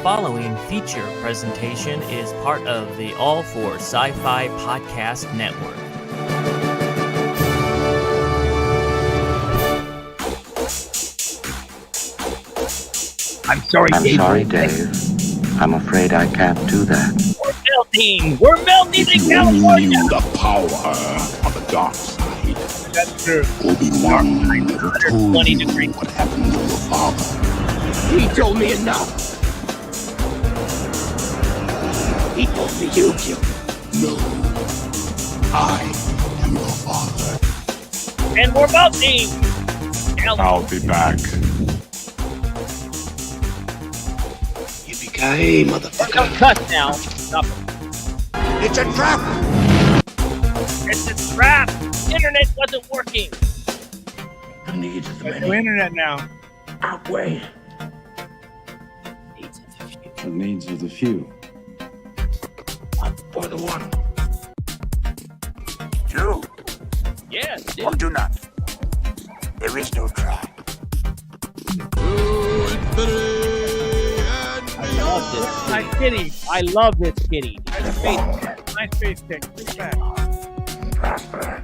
following feature presentation is part of the All for Sci-Fi Podcast Network. I'm sorry, Dave. I'm afraid I can't do that. We're melting! We're melting in California! Knew the power of the dark side. That's true. Obi-Wan never told 20 you degrees. what happened to your father. He told me enough. He told me you killed him. No, I am your father. And we're melting! I'll be back. Yippee-ki-yay, motherfucker. Don't cuss now. Stop it. It's a trap. It's a trap! Internet wasn't working! The needs of the No many internet now. outweigh The needs of the few. for the one. You Yes, dude. or do not. There is no try. I love this. Nice kitty. I love this kitty. Nice face. Nice face pick. Look at that. Prosper.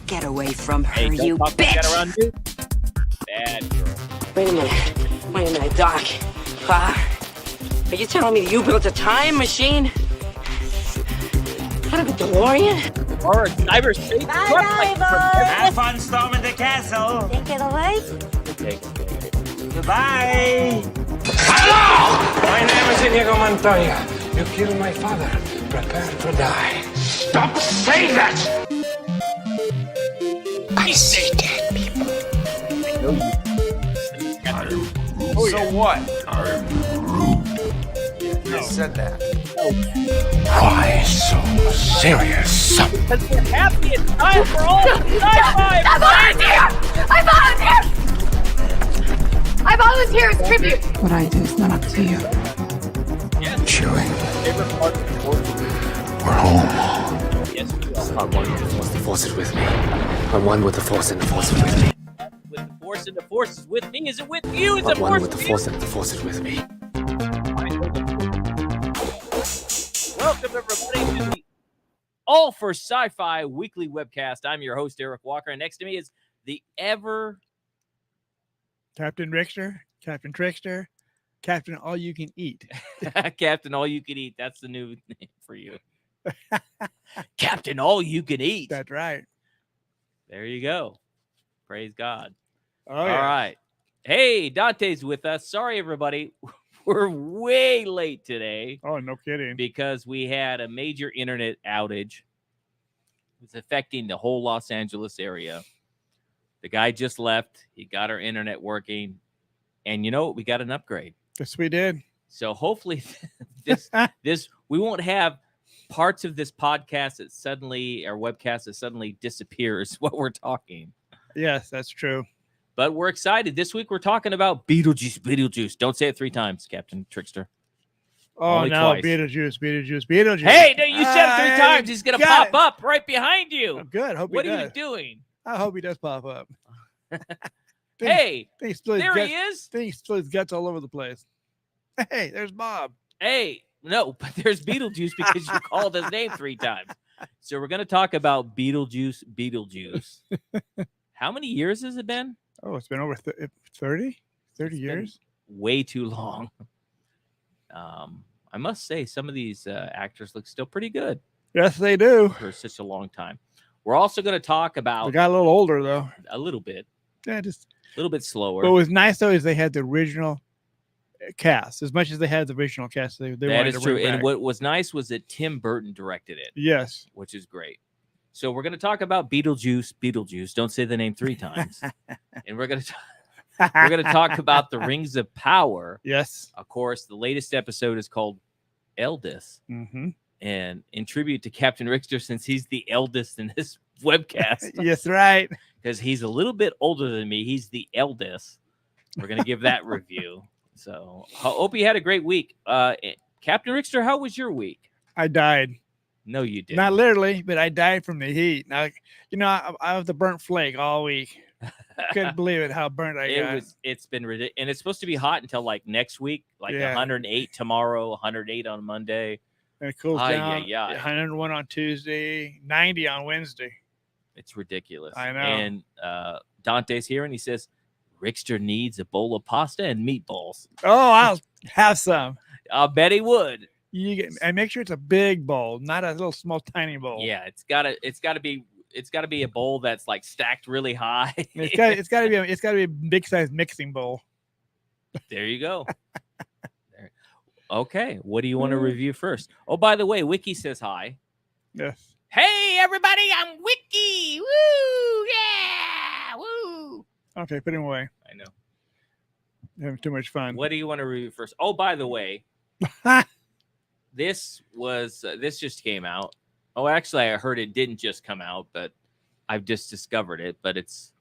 Get away from her, Hey, don't you talk like that bitch! around you. Bad girl. Wait a minute, Doc. Are you telling me you built a time machine? Out of a DeLorean? Or a cyberspace truck like Have fun storming the castle. Take it away. Goodbye. My name is Inigo Montoya. You killed my father. Prepare to die. Stop saying that! I see dead people. So what? I'm rude. You said that. Why so serious? Because we're happy. It's time for all sci-fi. I volunteer as tribute. What I do is not up to you. Chewing. Favorite part of the world. We're home. Yes, we are. I'm one with the force. The force is with me. I'm one with the force, and the force is with me. With the force and the force is with me. Is it with you? Is I'm the one force with the with force, and the force is with me. you? Welcome everybody to the All for Sci-Fi weekly webcast. I'm your host Eric Walker, and next to me is the ever Captain Richter, Captain Trickster, Captain All You Can Eat. Captain All You Can Eat. That's the new name for you. Captain All You Can Eat. That's right. There you go. Praise God. Oh, All right. Hey, Dante's with us. Sorry, everybody. We're way late today Oh, no kidding. because we had a major internet outage. It was affecting the whole Los Angeles area. The guy just left. He got our internet working. And you know what? We got an upgrade. Yes, we did. So hopefully this we won't have parts of this podcast that suddenly or webcast that suddenly disappears what we're talking. Yes, that's true. But we're excited. This week we're talking about Beetlejuice. Don't say it 3 times, Captain Trickster. Oh, Only no. twice. Beetlejuice. Hey, no, you said it 3 times. He's going to got pop up right behind you. Oh, good. Hope What he are does. you doing? I hope he does pop up. Hey, There there he is. He split his guts all over the place. Hey, there's Bob. Hey, no, but there's Beetlejuice because you called his name 3 times. So we're going to talk about Beetlejuice. How many years has it been? Oh, it's been over 30 It's years. been way too long. I must say, some of these actors look still pretty good Yes, they do. for such a long time. We're also going to talk They about got a little older, though. a little bit slower. What was nice, though, is they had the original cast. As much as they had the original cast, they That wanted is to true. bring And back. what was nice was that Tim Burton directed it, Yes. which is great. So we're going to talk about Beetlejuice. Don't say the name 3 times. And we're going to talk about the Rings of Power. Yes. Of course, the latest episode is called Eldest. Mm-hmm. And in tribute to Captain Richter, since he's the eldest in this webcast, Yes, right. because he's a little bit older than me, he's the eldest. We're going to give that review. So I hope you had a great week. Captain Richter, how was your week? I died. No, you didn't. Not literally, but I died from the heat. Now, I have the burnt flake all week Couldn't believe it how burnt I got. It's been ridiculous, and it's supposed to be hot until like next week, like 108 tomorrow, 108 on Monday. And it cools Ay, down. ay, ay. 101 on Tuesday, 90 on Wednesday. It's ridiculous. I know. And Dante's here, and he says Rickster needs a bowl of pasta and meatballs. Oh, I'll have some. I'll bet he would. And make sure it's a big bowl, not a little small tiny bowl. Yeah, it's gotta be a bowl that's like stacked really high. It's gotta be a big size mixing bowl. There you go. Okay, what do you want to review first? Oh, by the way, Wiki says hi. Yes. Hey, everybody, I'm Wiki. Woo! Yeah! Woo! Okay, put him away. I know. Having too much fun. What do you want to review first? Oh, by the way, this just came out. Oh, actually, I heard it didn't just come out, but I've just discovered it. But it's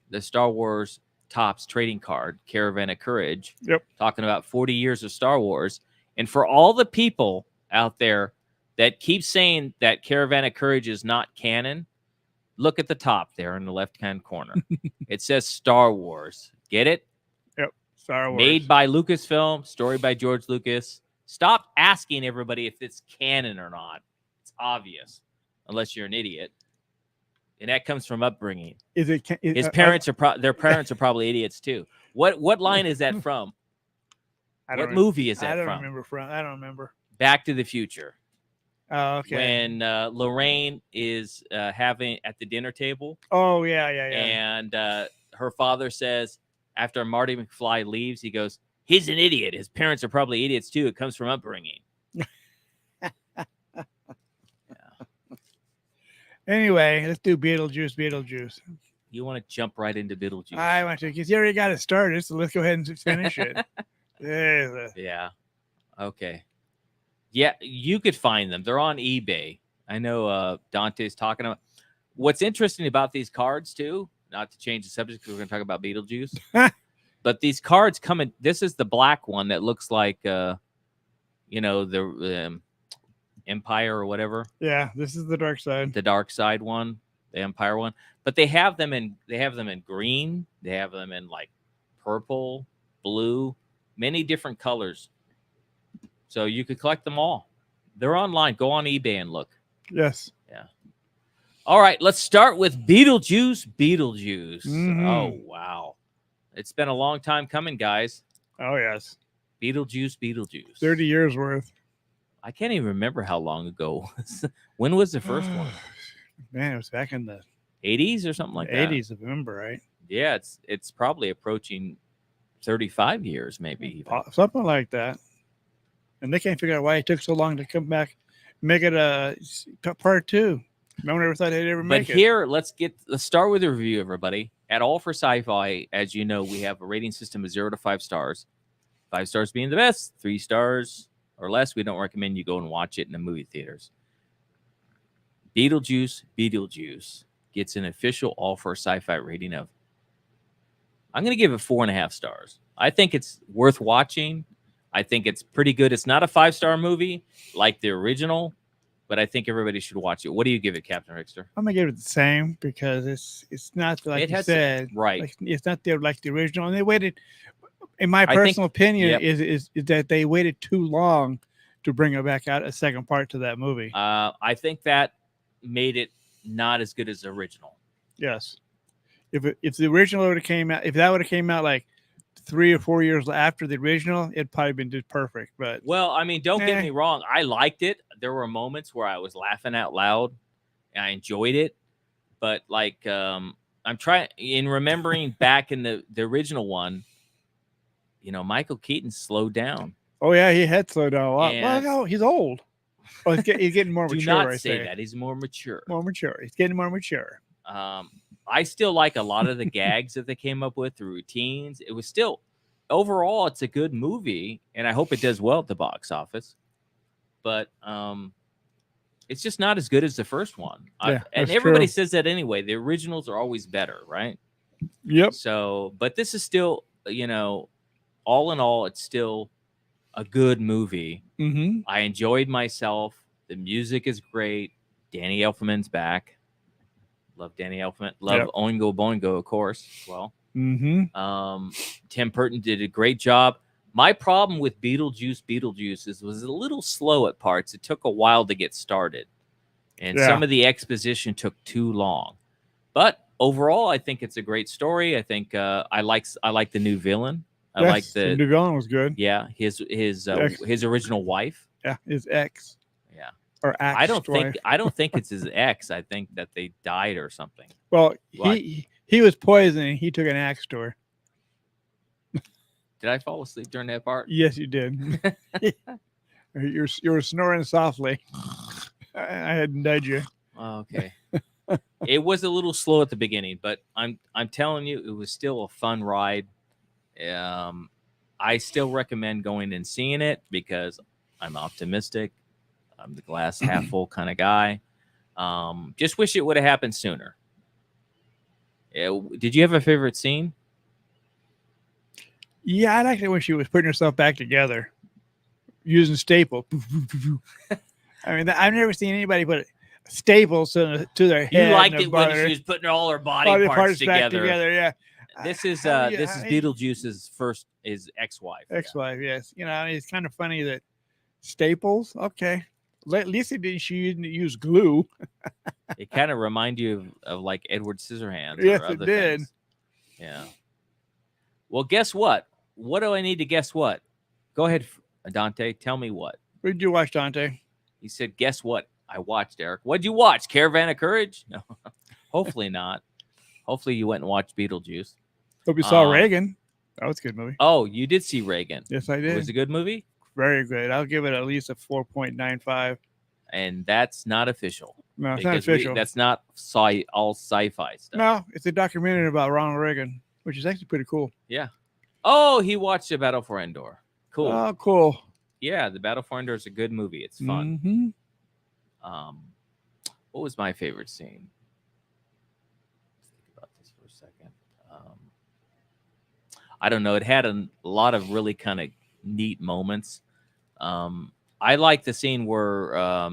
the Star Wars Topps trading card, Caravan of Courage. Yep. Talking about 40 years of Star Wars. And for all the people out there that keep saying that Caravan of Courage is not canon, look at the top there in the left-hand corner. It says Star Wars. Get it? Yep. Star Wars. Made by Lucasfilm, story by George Lucas. Stop asking everybody if it's canon or not. It's obvious, unless you're an idiot. And that comes from upbringing. Is it? His parents their parents are probably idiots too. What line is that from? What movie is that from? I don't remember. Back to the Future. Oh, okay. When Lorraine is having at the dinner table. Oh, yeah. And her father says, after Marty McFly leaves, he goes, "He's an idiot. His parents are probably idiots too. It comes from upbringing." Anyway, let's do Beetlejuice. You want to jump right into Beetlejuice? I want to, because you already got it started, so let's go ahead and finish it. Yeah. Okay. Yeah, you could find them. They're on eBay. I know Dante's talking about. What's interesting about these cards, too, not to change the subject because we're going to talk about Beetlejuice, but these cards come in. This is the black one that looks like, the Empire or whatever. Yeah, this is the dark side. The dark side one, the Empire one. But they have them in green. They have them in like purple, blue, many different colors. So you could collect them all. They're online. Go on eBay and look. Yes. Yeah. All right, let's start with Beetlejuice. Mm-hmm. Oh, wow. It's been a long time coming, guys. Oh, yes. Beetlejuice. 30 years worth. I can't even remember how long ago. When was the first one? Man, it was back in the 80s or something like that. 80s, I remember, right? Yeah, it's probably approaching 35 years, maybe even. Something like that. And they can't figure out why it took so long to come back, make it a part 2. No one ever thought they'd ever make it. But here, let's start with a review, everybody. At All for Sci-Fi, as you know, we have a rating system of 0 to 5 stars. 5 stars being the best, 3 stars or less, we don't recommend you go and watch it in the movie theaters. Beetlejuice gets an official All for Sci-Fi rating of, I'm going to give it 4.5 stars. I think it's worth watching. I think it's pretty good. It's not a 5-star movie like the original, but I think everybody should watch it. What do you give it, Captain Rickster? I'm gonna give it the same because it's not like you said, right? Like, it's not like the original, and they waited. In my personal opinion, is that they waited too long to bring it back out a second part to that movie. I think that made it not as good as the original. Yes, if the original would have came out, if that would have came out like 3 or 4 years after the original, it'd probably been just perfect. But well, I mean, don't get me wrong, I liked it. There were moments where I was laughing out loud, and I enjoyed it. But like, I'm trying in remembering back in the original one. Michael Keaton slowed down. Oh yeah, he had slowed down a lot. Well, no, he's old. Oh, he's getting more mature. Do not say that. He's more mature. More mature. He's getting more mature. I still like a lot of the gags that they came up with, the routines. It was still, overall, it's a good movie, and I hope it does well at the box office. But it's just not as good as the first one. Yeah, and everybody says that anyway. The originals are always better, right? Yep. So, but this is still, all in all, it's still a good movie. Mm-hmm. I enjoyed myself. The music is great. Danny Elfman's back. Love Danny Elfman. Love Yep. Oingo Boingo, of course. Well, Mm-hmm. Tim Burton did a great job. My problem with Beetlejuice is was a little slow at parts. It took a while to get started, and some of the exposition took too long. But overall, I think it's a great story. I think I like the new villain. I like the new villain was good. Yeah, his original wife. Yeah, his ex. Yeah. Or I don't wife. think it's his ex. I think that they died or something. Well, he was poisoned and he took an axe to her. Did I fall asleep during that part? Yes, you did. you were snoring softly. I hadn't died you. Okay. It was a little slow at the beginning, but I'm telling you, it was still a fun ride. I still recommend going and seeing it because I'm optimistic. I'm the glass half full kind of guy. Just wish it would have happened sooner. Did you have a favorite scene? Yeah, I'd actually wish she was putting herself back together using staple. I mean, I've never seen anybody put staples to their head. You liked it when she was putting all her body parts back together. Yeah. This is Beetlejuice's his ex-wife. Ex-wife, yes. You know, it's kind of funny that staples. Okay, at least she didn't use glue. It kind of reminded you of like Edward Scissorhands. Yes, or other it did. Things. Yeah. Well, guess what? What do I need to guess what? Go ahead, Dante. Tell me what. What did you watch, Dante? He said, guess what I watched, Eric. What'd you watch? Caravan of Courage? No. Hopefully not. Hopefully you went and watched Beetlejuice. Hope you saw Reagan. That was a good movie. Oh, you did see Reagan. Yes, I did. It was a good movie? Very good. I'll give it at least a 4.95. And that's not official. No, it's not official. That's not all sci-fi stuff. No, it's a documentary about Ronald Reagan, which is actually pretty cool. Yeah. Oh, he watched The Battle for Endor. Cool. Oh, cool. Yeah, The Battle for Endor is a good movie. It's fun. Mm-hmm. What was my favorite scene? Let's think about this for a second. I don't know. It had a lot of really kind of neat moments. I like the scene where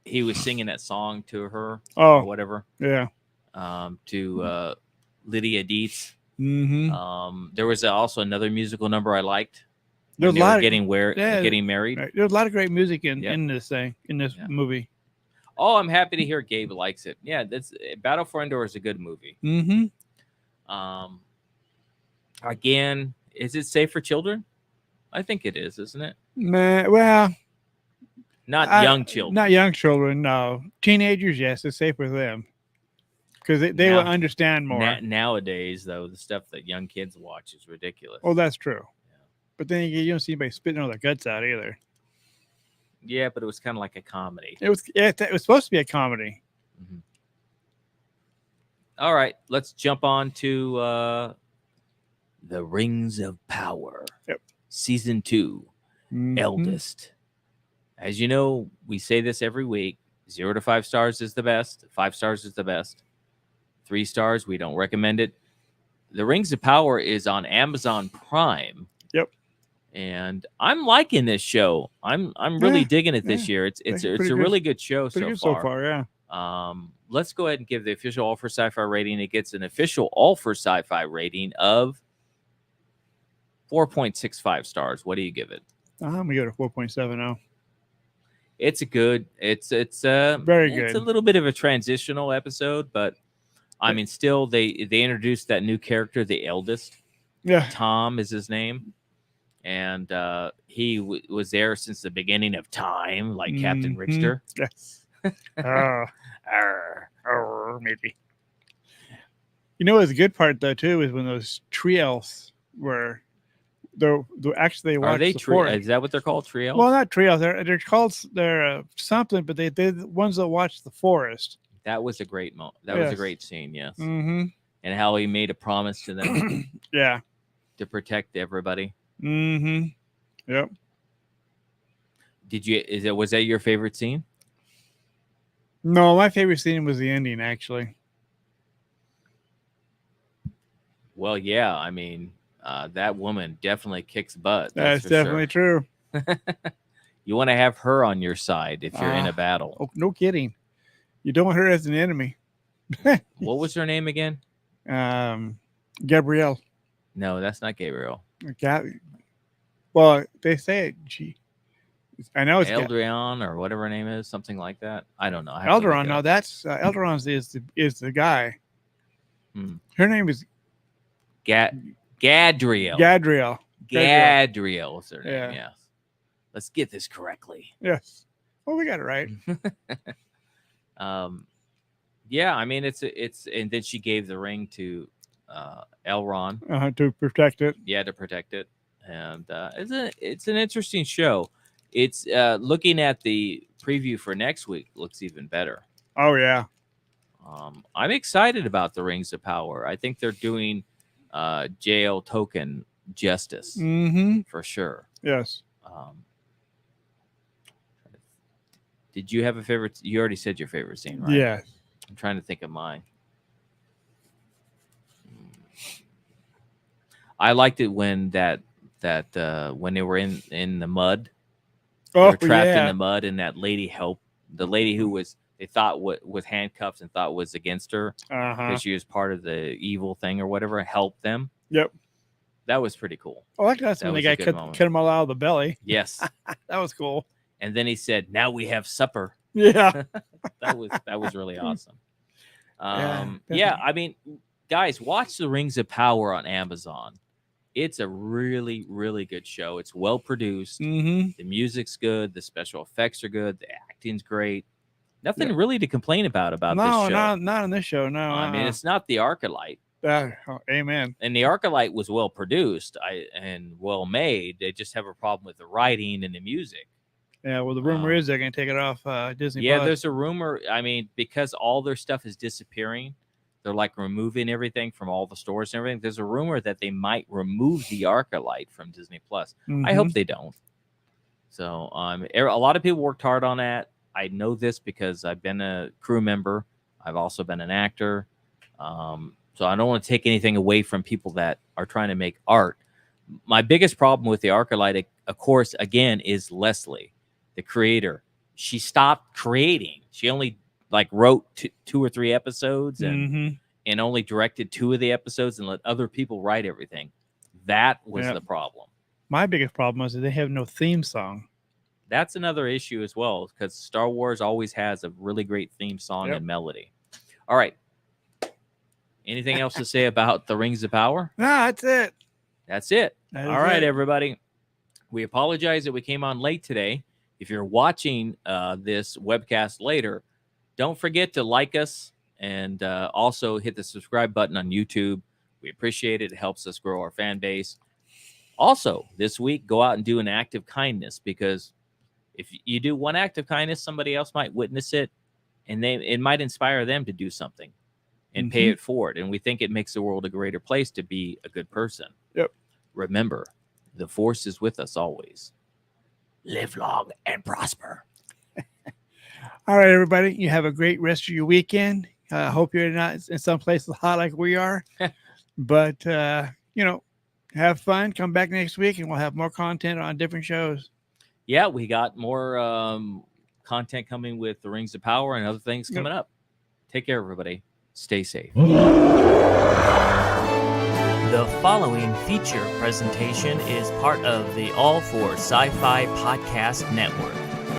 he was singing that song to her or whatever. Yeah. To Lydia Dietz. Mm-hmm. There was also another musical number I liked. There's a lot of getting married. Right. There's a lot of great music in this movie. Oh, I'm happy to hear Gabe likes it. Yeah, that's Battle for Endor is a good movie. Mm-hmm. Again, is it safe for children? I think it is, isn't it? Well, not young children. Not young children, no. Teenagers, yes, it's safe for them because they will understand more. Nowadays, though, the stuff that young kids watch is ridiculous. Oh, that's true. Yeah. But then you don't see anybody spitting all their guts out either. Yeah, but it was kind of like a comedy. It was supposed to be a comedy. Mm-hmm. All right, let's jump on to The Rings of Power. Yep. Season 2, Eldest. As you know, we say this every week. 0 to 5 stars is the best. 5 stars is the best. 3 stars, we don't recommend it. The Rings of Power is on Amazon Prime. Yep. And I'm liking this show. I'm really digging it this year. It's a really good show so far. Yeah. Let's go ahead and give the official All for Sci-Fi rating. It gets an official All for Sci-Fi rating of 4.65 stars. What do you give it? I'm gonna go to 4.70. It's very good. It's a little bit of a transitional episode, but I mean, still they introduced that new character, the Eldest. Yeah, Tom is his name, and he was there since the beginning of time, like Captain Richter. Yes. Maybe. You know, what's a good part though too is when those tree elves were. They're actually are they tree? Is that what they're called? Tree elves? Well, not tree elves. They're called something, but they're the ones that watch the forest. That was a great moment. That was a great scene. Yes. Mm-hmm. And how he made a promise to them. Yeah. To protect everybody. Mm-hmm. Yep. Was that your favorite scene? No, my favorite scene was the ending, actually. Well, yeah. I mean, that woman definitely kicks butt. That's definitely true. You want to have her on your side if you're in a battle. Oh, no kidding. You don't want her as an enemy. What was her name again? Gabrielle. No, that's not Gabriel. Well, they say it. I know it's Eldrion or whatever her name is, something like that. I don't know. I have to look Elderon. it No, up. that's Elderon is the guy. Hmm. Her name is Gadriel. Gadriel. Gadriel is her name. Yeah. Yes. Let's get this correctly. Yes. Well, we got it right. Yeah, I mean it's and then she gave the ring to Elrond. To protect it. Yeah, to protect it. And it's an interesting show. It's looking at the preview for next week looks even better. Oh yeah. I'm excited about the Rings of Power. I think they're doing JL Token justice for sure. Yes. Did you have a favorite? You already said your favorite scene, right? Yes. I'm trying to think of mine. I liked it when when they were in the mud. They were trapped in the mud, and that lady helped the lady who they thought was handcuffed and thought was against her because she was part of the evil thing or whatever. Helped them. Yep. That was pretty cool. I like that's when the guy cut them all out of the belly. Yes. That was cool. And then he said, "Now we have supper." Yeah. that was really awesome. Yeah, I mean, guys, watch The Rings of Power on Amazon. It's a really, really good show. It's well produced. The music's good. The special effects are good. The acting's great. Nothing really to complain about this show. Not on this show. No, I mean, it's not the Arclight. Amen. And the Arclight was well produced and well made. They just have a problem with the writing and the music. Yeah, well, the rumor is they're going to take it off Disney+. Yeah, there's a rumor. I mean, because all their stuff is disappearing, they're like removing everything from all the stores and everything. There's a rumor that they might remove the Arclight from Disney+. I hope they don't. So, a lot of people worked hard on that. I know this because I've been a crew member. I've also been an actor. So I don't want to take anything away from people that are trying to make art. My biggest problem with the Arclight, of course, again, is Leslie, the creator. She stopped creating. She only wrote 2 or 3 episodes and only directed 2 of the episodes and let other people write everything. That was the problem. My biggest problem is that they have no theme song. That's another issue as well, because Star Wars always has a really great theme song and melody. All right. Anything else to say about The Rings of Power? No, that's it. That's it. All right, everybody. We apologize that we came on late today. If you're watching this webcast later, don't forget to like us and also hit the subscribe button on YouTube. We appreciate it. It helps us grow our fan base. Also, this week, go out and do an act of kindness, because if you do one act of kindness, somebody else might witness it, and it might inspire them to do something and pay it forward. And we think it makes the world a greater place to be a good person. Yep. Remember, the Force is with us always. Live long and prosper. All right, everybody. You have a great rest of your weekend. I hope you're not in some places hot like we are. But, have fun. Come back next week, and we'll have more content on different shows. Yeah, we got more content coming with The Rings of Power and other things coming up. Take care, everybody. Stay safe. The following feature presentation is part of the All for Sci-Fi Podcast Network.